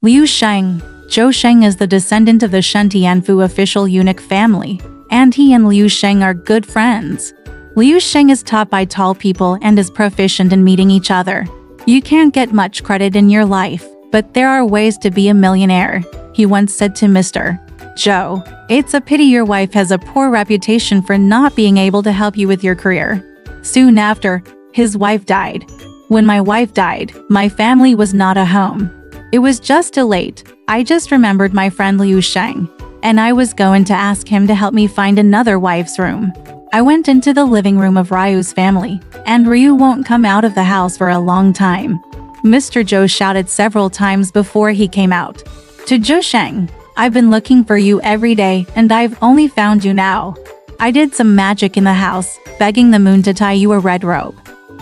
Liu Sheng. Zhou Sheng is the descendant of the Shen Tianfu official eunuch family, and he and Liu Sheng are good friends. Liu Sheng is taught by tall people and is proficient in meeting each other. You can't get much credit in your life, but there are ways to be a millionaire, he once said to Mr. Zhou. It's a pity your wife has a poor reputation for not being able to help you with your career. Soon after, his wife died. When my wife died, my family was not at home. It was just too late. I just remembered my friend Liu Sheng, and I was going to ask him to help me find another wife's room. I went into the living room of Ryu's family, and Ryu won't come out of the house for a long time. Mr. Zhou shouted several times before he came out. To Zhou Sheng, I've been looking for you every day and I've only found you now. I did some magic in the house, begging the moon to tie you a red rope.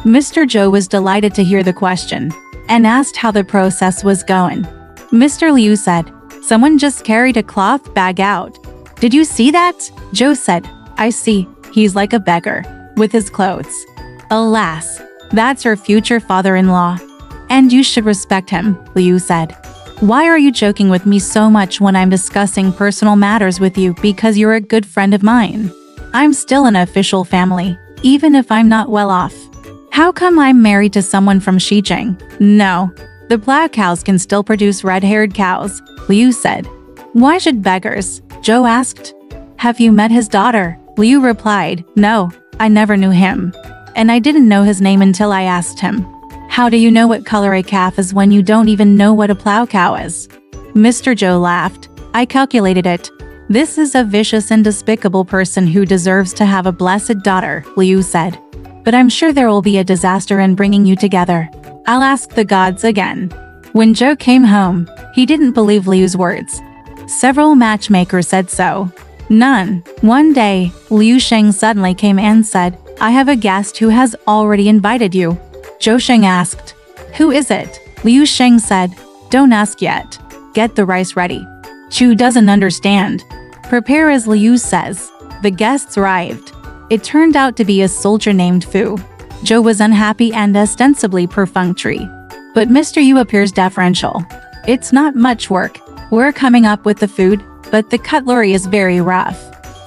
Mr. Zhou was delighted to hear the question, and asked how the process was going. Mr. Liu said, someone just carried a cloth bag out. Did you see that? Zhou said, I see, he's like a beggar, with his clothes. Alas, that's her future father-in-law. And you should respect him, Liu said. Why are you joking with me so much when I'm discussing personal matters with you because you're a good friend of mine? I'm still an official family, even if I'm not well off. How come I'm married to someone from Xizang? No, the black cows can still produce red-haired cows, Liu said. Why should beggars? Zhou asked. Have you met his daughter? Liu replied, no, I never knew him. And I didn't know his name until I asked him. How do you know what color a calf is when you don't even know what a plow cow is? Mr. Zhou laughed. I calculated it. This is a vicious and despicable person who deserves to have a blessed daughter, Liu said. But I'm sure there will be a disaster in bringing you together. I'll ask the gods again. When Zhou came home, he didn't believe Liu's words. Several matchmakers said so. None. One day, Liu Sheng suddenly came and said, I have a guest who has already invited you. Zhou Sheng asked, who is it? Liu Sheng said, don't ask yet. Get the rice ready. Chu doesn't understand. Prepare as Liu says. The guests arrived. It turned out to be a soldier named Fu. Zhou was unhappy and ostensibly perfunctory. But Mr. Yu appears deferential. It's not much work. We're coming up with the food, but the cutlery is very rough.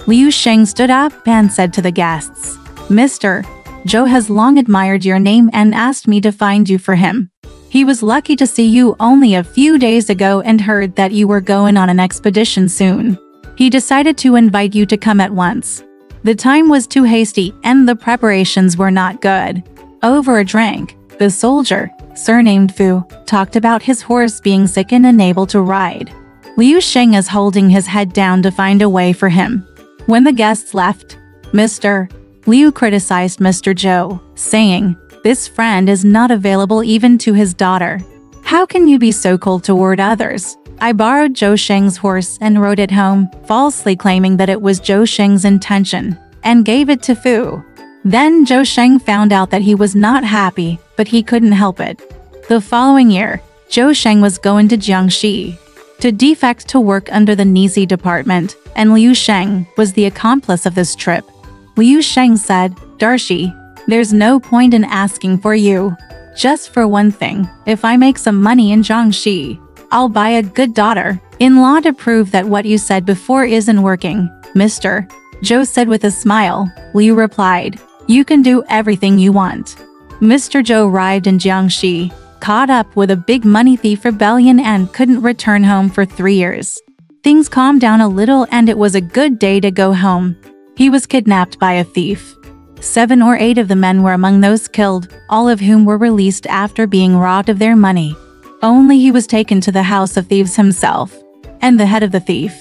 Liu Sheng stood up and said to the guests, Mr. Zhou has long admired your name and asked me to find you for him. He was lucky to see you only a few days ago and heard that you were going on an expedition soon. He decided to invite you to come at once. The time was too hasty and the preparations were not good. Over a drink, the soldier, surnamed Fu, talked about his horse being sick and unable to ride. Liu Sheng is holding his head down to find a way for him. When the guests left, Mr. Liu criticized Mr. Zhou, saying, this friend is not available even to his daughter. How can you be so cold toward others? I borrowed Zhou Sheng's horse and rode it home, falsely claiming that it was Zhou Sheng's intention, and gave it to Fu. Then Zhou Sheng found out that he was not happy, but he couldn't help it. The following year, Zhou Sheng was going to Jiangxi to defect to work under the Nizi department, and Liu Sheng was the accomplice of this trip. Liu Sheng said, Darshi, there's no point in asking for you. Just for one thing, if I make some money in Jiangxi, I'll buy a good daughter-in-law to prove that what you said before isn't working, Mr. Zhou said with a smile. Liu replied, you can do everything you want. Mr. Zhou arrived in Jiangxi, caught up with a big money thief rebellion and couldn't return home for 3 years. Things calmed down a little and it was a good day to go home. He was kidnapped by a thief. 7 or 8 of the men were among those killed, all of whom were released after being robbed of their money. Only he was taken to the house of thieves himself. And the head of the thief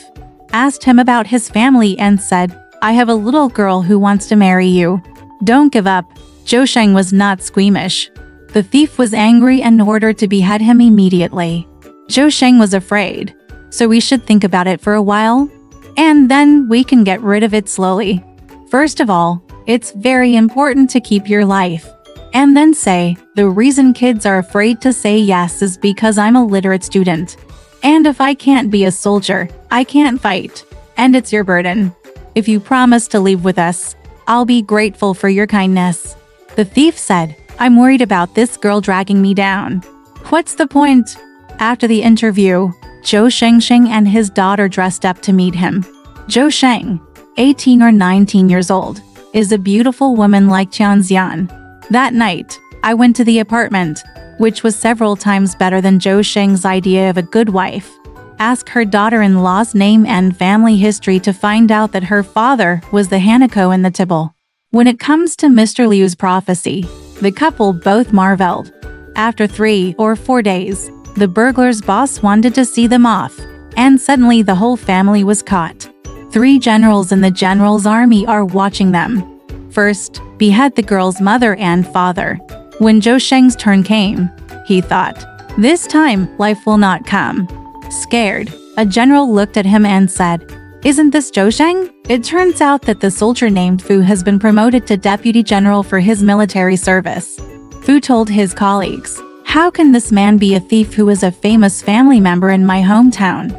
asked him about his family and said, I have a little girl who wants to marry you. Don't give up. Zhou Sheng was not squeamish. The thief was angry and ordered to behead him immediately. Zhou Sheng was afraid. So we should think about it for a while, and then we can get rid of it slowly. First of all, it's very important to keep your life. And then say, the reason kids are afraid to say yes is because I'm a literate student. And if I can't be a soldier, I can't fight. And it's your burden. If you promise to leave with us, I'll be grateful for your kindness. The thief said, I'm worried about this girl dragging me down. What's the point? After the interview, Zhou Sheng and his daughter dressed up to meet him. Zhou Sheng, 18 or 19 years old, is a beautiful woman like Tianxian. That night, I went to the apartment, which was several times better than Zhou Sheng's idea of a good wife. Ask her daughter-in-law's name and family history to find out that her father was the Hanako in the Tibble. When it comes to Mr. Liu's prophecy, the couple both marveled. After 3 or 4 days, the burglar's boss wanted to see them off, and suddenly the whole family was caught. 3 generals in the general's army are watching them. First, behead the girl's mother and father. When Zhou Sheng's turn came, he thought, this time life will not come. Scared, a general looked at him and said, isn't this Zhou Sheng? It turns out that the soldier named Fu has been promoted to deputy general for his military service. Fu told his colleagues, how can this man be a thief who is a famous family member in my hometown?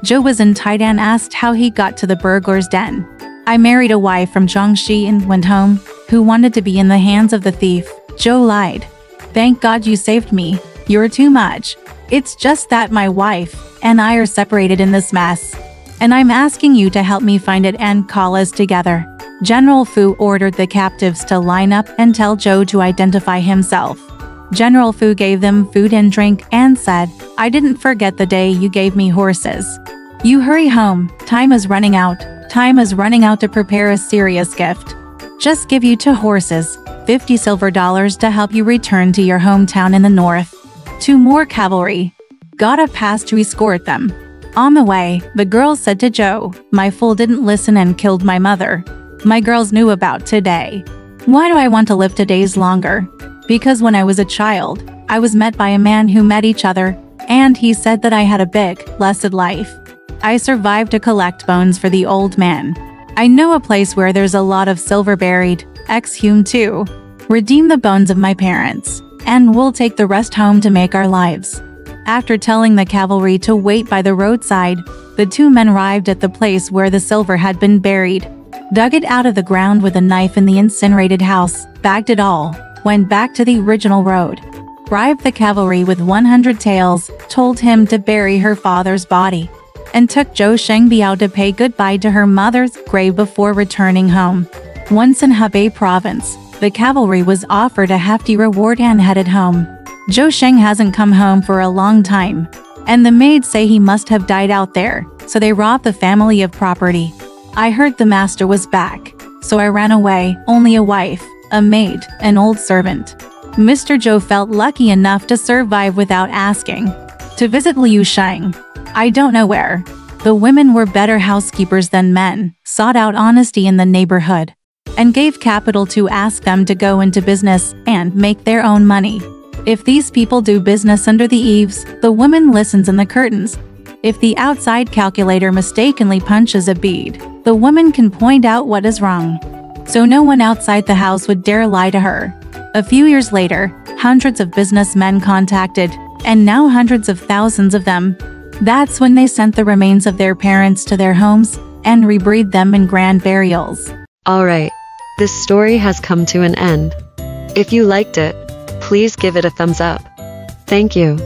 Zhou was in Taidan asked how he got to the burglar's den. I married a wife from Zhangxi and went home, who wanted to be in the hands of the thief. Zhou lied. Thank God you saved me. You're too much. It's just that my wife and I are separated in this mess. And I'm asking you to help me find it and call us together. General Fu ordered the captives to line up and tell Zhou to identify himself. General Fu gave them food and drink and said, I didn't forget the day you gave me horses. You hurry home, time is running out. Time is running out to prepare a serious gift. Just give you 2 horses, $50 silver to help you return to your hometown in the north. 2 more cavalry. Got a pass to escort them. On the way, the girl said to Zhou, my fool didn't listen and killed my mother. My girls knew about today. Why do I want to live 2 days longer? Because when I was a child, I was met by a man who met each other, and he said that I had a big, blessed life. I survived to collect bones for the old man. I know a place where there's a lot of silver buried, exhumed too. Redeem the bones of my parents, and we'll take the rest home to make our lives. After telling the cavalry to wait by the roadside, the 2 men arrived at the place where the silver had been buried, dug it out of the ground with a knife in the incinerated house, bagged it all, went back to the original road, bribed the cavalry with 100 taels, told him to bury her father's body, and took Zhou Sheng out to pay goodbye to her mother's grave before returning home. Once in Hebei province, the cavalry was offered a hefty reward and headed home. Zhou Sheng hasn't come home for a long time, and the maids say he must have died out there, so they robbed the family of property. I heard the master was back, so I ran away, only a wife, a maid, an old servant. Mr. Zhou felt lucky enough to survive without asking. To visit Liu Sheng. I don't know where. The women were better housekeepers than men, sought out honesty in the neighborhood, and gave capital to ask them to go into business and make their own money. If these people do business under the eaves, the woman listens in the curtains. If the outside calculator mistakenly punches a bead, the woman can point out what is wrong. So no one outside the house would dare lie to her. A few years later, hundreds of businessmen contacted, and now hundreds of thousands of them. That's when they sent the remains of their parents to their homes and reburied them in grand burials. Alright, this story has come to an end. If you liked it, please give it a thumbs up. Thank you.